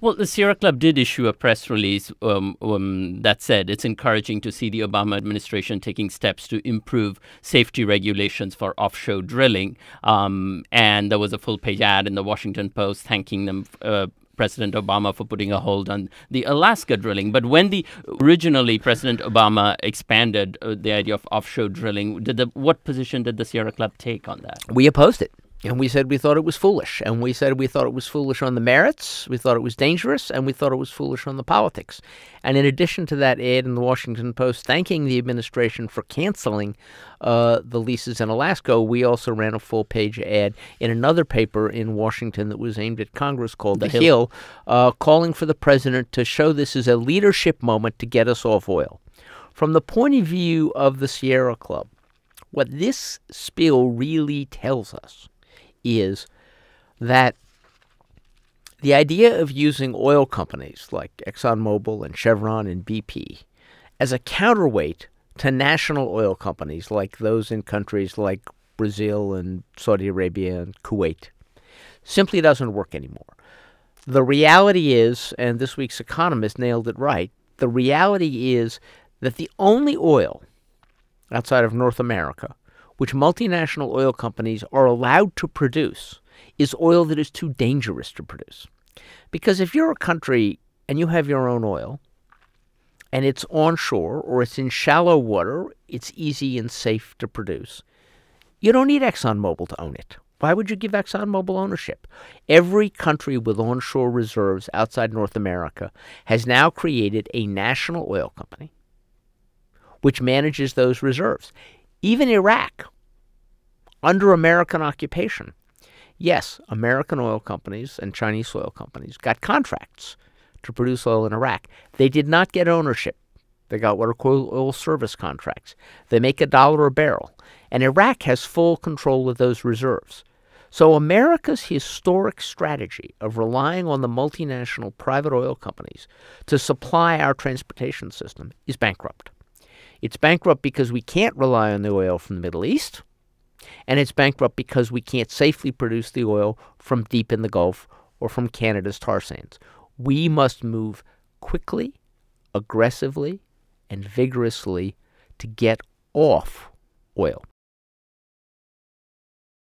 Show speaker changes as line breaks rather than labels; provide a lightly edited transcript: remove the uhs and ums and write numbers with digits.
Well, the Sierra Club did issue a press release that said it's encouraging to see the Obama administration taking steps to improve safety regulations for offshore drilling. And there was a full-page ad in the Washington Post thanking them, President Obama, for putting a hold on the Alaska drilling. But when originally President Obama expanded the idea of offshore drilling, what position did the Sierra Club take on that?
We opposed it. And we said we thought it was foolish. And we said we thought it was foolish on the merits, we thought it was dangerous, and we thought it was foolish on the politics. And in addition to that ad in the Washington Post thanking the administration for canceling the leases in Alaska, we also ran a full-page ad in another paper in Washington that was aimed at Congress called The Hill, calling for the president to show this as a leadership moment to get us off oil. From the point of view of the Sierra Club, what this spill really tells us is that the idea of using oil companies like ExxonMobil and Chevron and BP as a counterweight to national oil companies like those in countries like Brazil and Saudi Arabia and Kuwait simply doesn't work anymore. The reality is, and this week's Economist nailed it right, the reality is that the only oil outside of North America which multinational oil companies are allowed to produce is oil that is too dangerous to produce. Because if you're a country and you have your own oil, and it's onshore or it's in shallow water, it's easy and safe to produce, you don't need ExxonMobil to own it. Why would you give ExxonMobil ownership? Every country with onshore reserves outside North America has now created a national oil company which manages those reserves. Even Iraq, under American occupation, yes, American oil companies and Chinese oil companies got contracts to produce oil in Iraq. They did not get ownership. They got what are called oil service contracts. They make $1 a barrel, and Iraq has full control of those reserves. So America's historic strategy of relying on the multinational private oil companies to supply our transportation system is bankrupt. It's bankrupt because we can't rely on the oil from the Middle East, and it's bankrupt because we can't safely produce the oil from deep in the Gulf or from Canada's tar sands. We must move quickly, aggressively, and vigorously to get off oil.